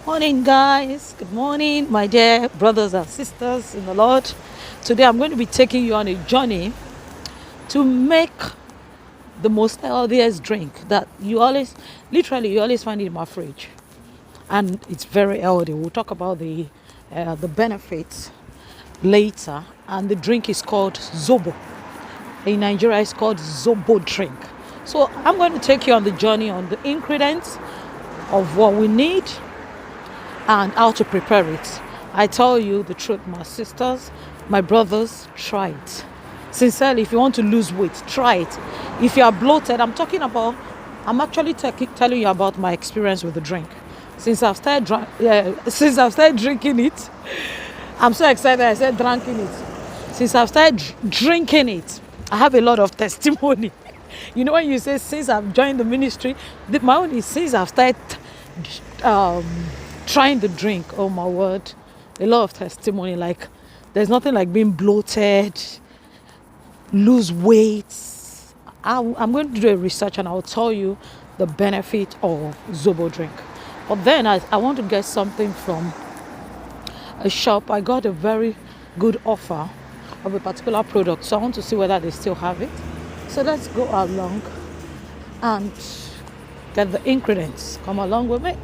Morning, guys. Good morning, my dear brothers and sisters in the Lord. Today, I'm going to be taking you on a journey to make the most healthiest drink that you always, literally, you always find it in my fridge, and it's very healthy. We'll talk about the benefits later, and the drink is called Zobo. In Nigeria, it's called Zobo drink. So, I'm going to take you on the journey on the ingredients of what we need and how to prepare it. I tell you the truth, my sisters, my brothers, try it. Sincerely, if you want to lose weight, try it. If you are bloated, I'm actually telling you about my experience with the drink. Since I've started drinking it, I'm so excited. I said drinking it. Since I've started drinking it, I have a lot of testimony. You know when you say since I've joined the ministry, my own is since I've started um, trying the drink. Oh my word, a lot of testimony. Like there's nothing like being bloated, lose weight. I'm going to do a research and I'll tell you the benefit of Zobo drink. But then I want to get something from a shop. I got a very good offer of a particular product, so I want to see whether they still have it. So let's go along and get the ingredients. Come along with me.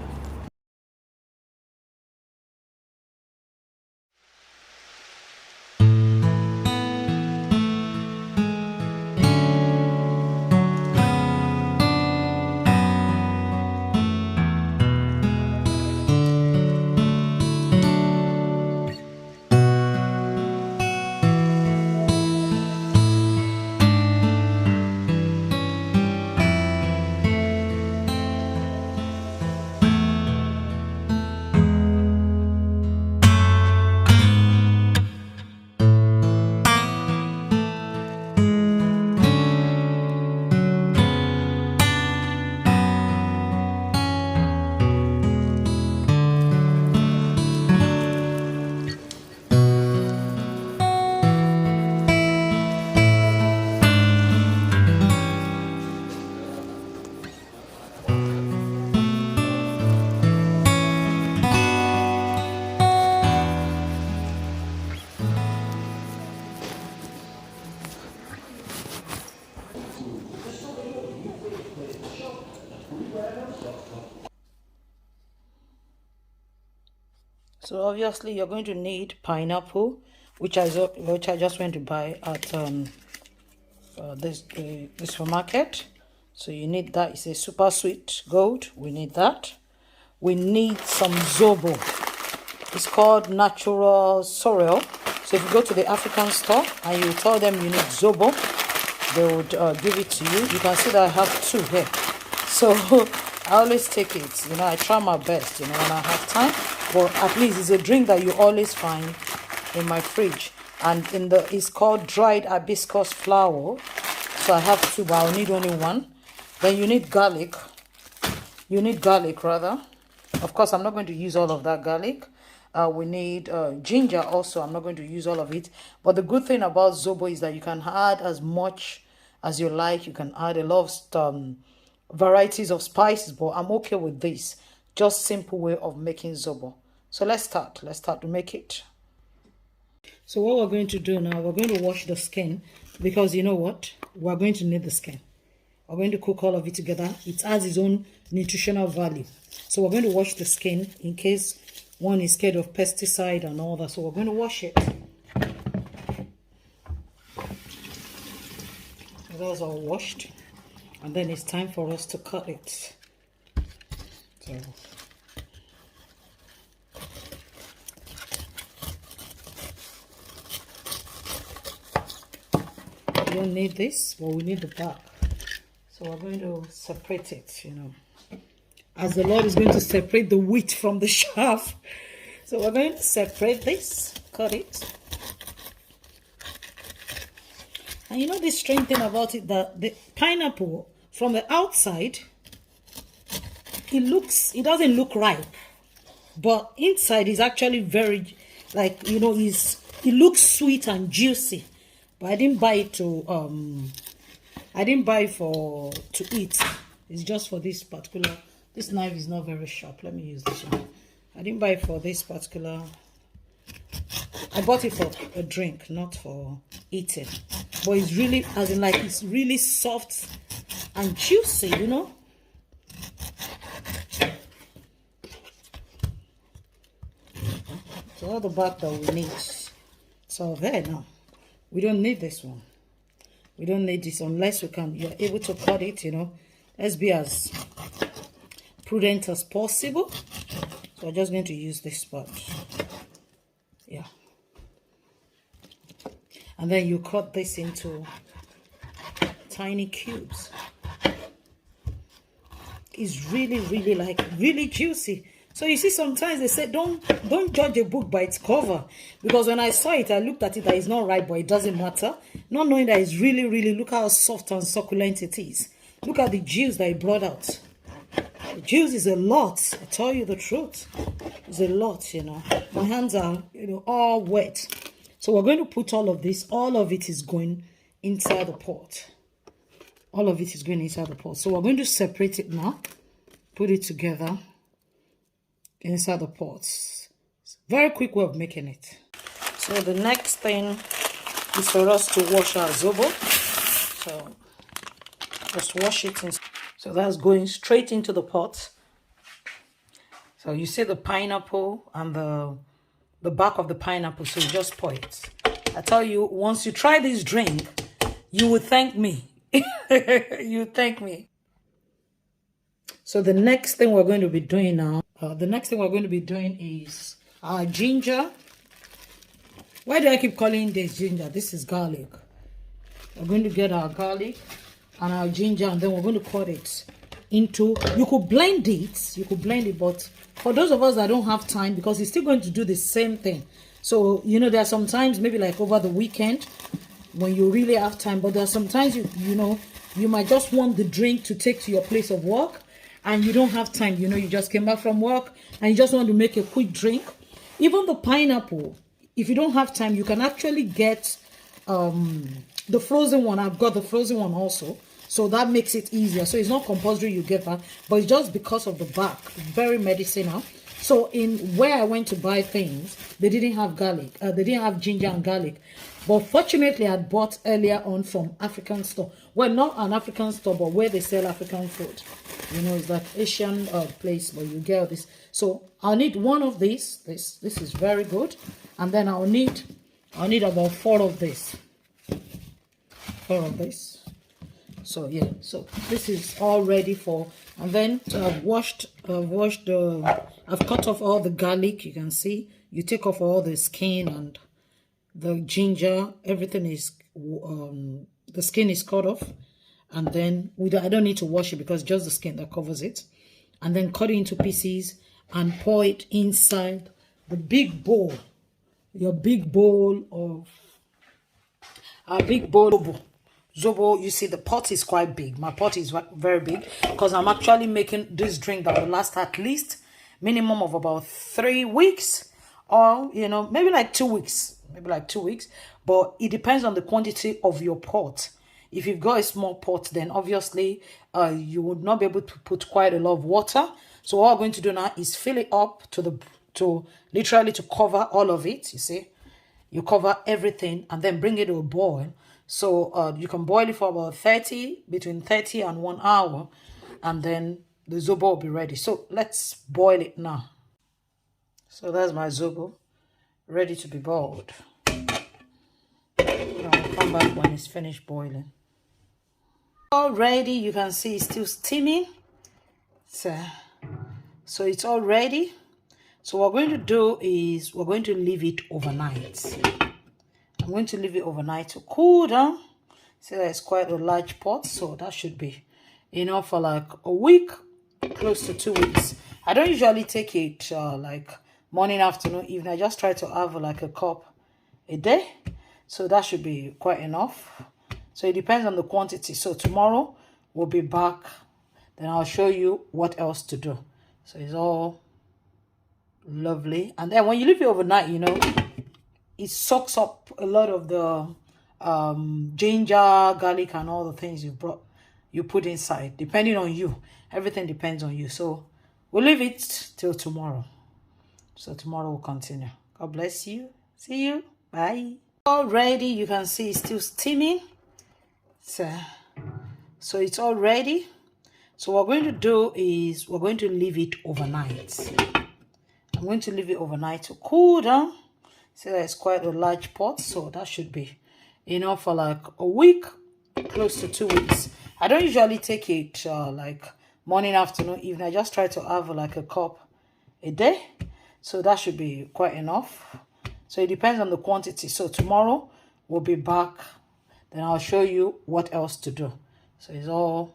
So obviously you're going to need pineapple, which I just went to buy at the supermarket. So you need that. It's a super sweet gold. We need that. We need some Zobo. It's called natural sorrel. So if you go to the African store and you tell them you need Zobo, they would give it to you. You can see that I have two here. So I always take it. I try my best, when I have time. But at least it's a drink that you always find in my fridge. And it's called dried hibiscus flower. So I have two, but I'll need only one. Then you need garlic. Rather. Of course, I'm not going to use all of that garlic. We need ginger also. I'm not going to use all of it. But the good thing about Zobo is that you can add as much as you like. You can add a lot of varieties of spices, but I'm okay with this. Just simple way of making Zobo. So let's start. Let's start to make it. So what we're going to do now, we're going to wash the skin because you know what? We're going to need the skin. We're going to cook all of it together. It has its own nutritional value. So we're going to wash the skin in case one is scared of pesticide and all that. So we're going to wash it. That's all washed. And then it's time for us to cut it. So we don't need this, but we need the back. So we're going to separate it, as the Lord is going to separate the wheat from the chaff. So we're going to separate this, cut it. And this strange thing about it, that the pineapple from the outside, it doesn't look ripe, but inside is actually very, it looks sweet and juicy. But I didn't buy it to eat. It's just for this particular. This knife is not very sharp. Let me use this one. I didn't buy it for this particular. I bought it for a drink, not for eating. But it's really, as in like, it's really soft and juicy, you know. So all the bark that we need. So there now. We don't need this one. We don't need this unless you're able to cut it, you know. Let's be as prudent as possible. So I'm just going to use this part. Yeah. And then you cut this into tiny cubes. It's really, really really juicy. So you see, sometimes they say don't judge a book by its cover, because when I saw it, I looked at it that it's not right, but it doesn't matter. Not knowing that it's really, really, look how soft and succulent it is. Look at the juice that it brought out. The juice is a lot. I tell you the truth, it's a lot. You know, my hands are, you know, all wet. So we're going to put all of this. All of it is going inside the pot. All of it is going inside the pot. So we're going to separate it now. Put it together inside the pots. Very quick way of making it. So the next thing is for us to wash our zobo. So just wash it in. So that's going straight into the pot. So you see the pineapple and the back of the pineapple, so you just pour it. I tell you, once you try this drink, you will thank me. You thank me. So the next thing we're going to be doing now, is our ginger. Why do I keep calling this ginger? This is garlic. We're going to get our garlic and our ginger, and then we're going to cut it into, you could blend it, but for those of us that don't have time, because it's still going to do the same thing. So, you know, there are sometimes maybe like over the weekend when you really have time, but there are sometimes you know, you might just want the drink to take to your place of work, and you don't have time. You know, you just came back from work and you just want to make a quick drink. Even the pineapple, if you don't have time, you can actually get the frozen one. I've got the frozen one also, so that makes it easier. So it's not compulsory you get that, but it's just because of the bark. It's very medicinal. So in where I went to buy things, they didn't have garlic. They didn't have ginger and garlic. But fortunately, I bought earlier on from African store. Well, not an African store, but where they sell African food. You know, it's like Asian place, but you get this. So I'll need one of these. This is very good. And then I'll need about 4 of this. 4 of this. So yeah, so this is all ready for, and then I've cut off all the garlic. You can see, you take off all the skin and the ginger, everything is the skin is cut off, and then I don't need to wash it because just the skin that covers it, and then cut it into pieces and pour it inside the big bowl, your big bowl of Zobo. You see, the pot is quite big. My pot is very big because I'm actually making this drink that will last at least minimum of about 3 weeks, or you know, maybe like 2 weeks. But it depends on the quantity of your pot. If you've got a small pot, then obviously you would not be able to put quite a lot of water. So what I'm going to do now is fill it up to literally to cover all of it. You see, you cover everything and then bring it to a boil. So you can boil it for about between 30 and 1 hour, and then the Zobo will be ready. So let's boil it now. So that's my Zobo, ready to be boiled. I'll come back when it's finished boiling. Already, you can see it's still steaming. So it's all ready. So what we're going to do is we're going to leave it overnight. I'm going to leave it overnight to cool down. See, that's quite a large pot, so that should be enough for like a week, close to 2 weeks. I don't usually take it like morning, afternoon, evening. I just try to have like a cup a day, so that should be quite enough. So it depends on the quantity. So tomorrow we'll be back, then I'll show you what else to do. So it's all lovely, and then when you leave it overnight, you know, it soaks up a lot of the ginger, garlic, and all the things you put inside, depending on you. Everything depends on you. So we'll leave it till tomorrow. So tomorrow we'll continue. God bless you. See you. Bye. Already, you can see it's still steaming. So it's all ready. So what we're going to do is we're going to leave it overnight. I'm going to leave it overnight to cool down. See, it's quite a large pot, so that should be enough for like a week, close to 2 weeks. I don't usually take it like morning, afternoon, evening. I just try to have like a cup a day. So that should be quite enough. So it depends on the quantity. So tomorrow we'll be back. Then I'll show you what else to do. So it's all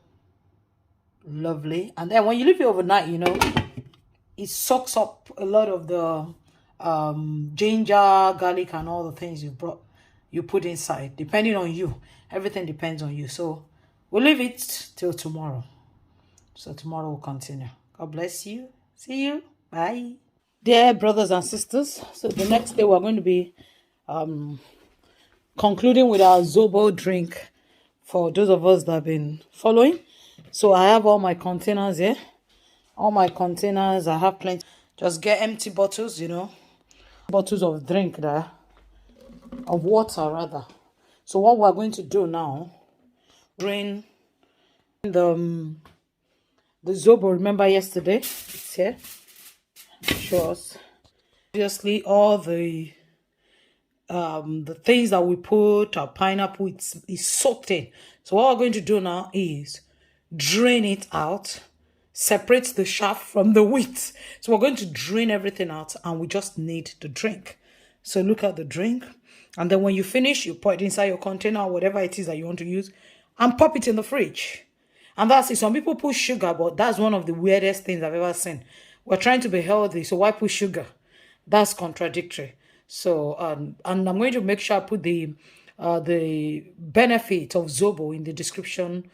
lovely. And then when you leave it overnight, you know, it soaks up a lot of the ginger, garlic, and all the things you put inside, depending on you. Everything depends on you. So we'll leave it till tomorrow. So tomorrow we'll continue. God bless you. See you. Bye. Dear brothers and sisters, so the next day we're going to be concluding with our Zobo drink for those of us that have been following. So I have all my containers here. All my containers, I have plenty. Just get empty bottles, you know. Bottles of drink there. Of water, rather. So what we're going to do now, drain the Zobo. Remember yesterday? It's here. Show us. Obviously, all the things that we put, our pineapple, is soaked in. So what we're going to do now is drain it out, separate the chaff from the wheat. So we're going to drain everything out, and we just need the drink. So look at the drink, and then when you finish, you pour it inside your container, whatever it is that you want to use, and pop it in the fridge. And that's it. Some people put sugar, but that's one of the weirdest things I've ever seen. We're trying to be healthy, so why put sugar? That's contradictory. So, and I'm going to make sure I put the benefit of Zobo in the description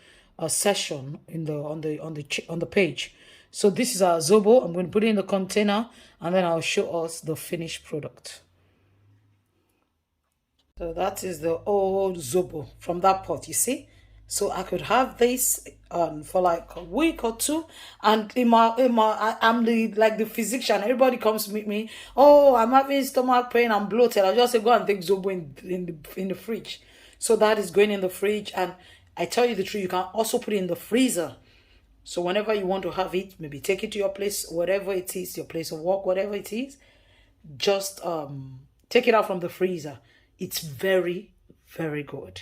section on the page. So this is our Zobo. I'm going to put it in the container, and then I'll show us the finished product. So that is the old Zobo from that pot, you see. So I could have this for like a week or two, and I'm the physician. Everybody comes to meet me. Oh, I'm having stomach pain. I'm bloated. I just say go and take Zobo in the fridge. So that is going in the fridge, and I tell you the truth, you can also put it in the freezer. So whenever you want to have it, maybe take it to your place, whatever it is, your place of work, whatever it is, just take it out from the freezer. It's very, very good,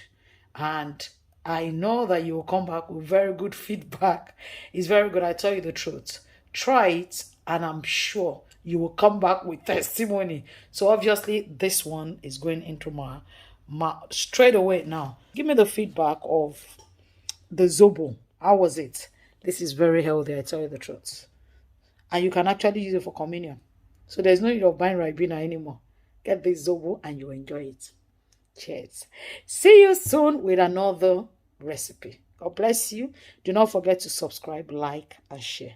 and I know that you will come back with very good feedback. It's very good. I tell you the truth. Try it, and I'm sure you will come back with testimony. So obviously, this one is going into my straight away now. Give me the feedback of the Zobo. How was it? This is very healthy. I tell you the truth. And you can actually use it for communion. So there's no need of buying Ribena anymore. Get this Zobo and you enjoy it. Cheers. See you soon with another recipe. God bless you. Do not forget to subscribe, like, and share.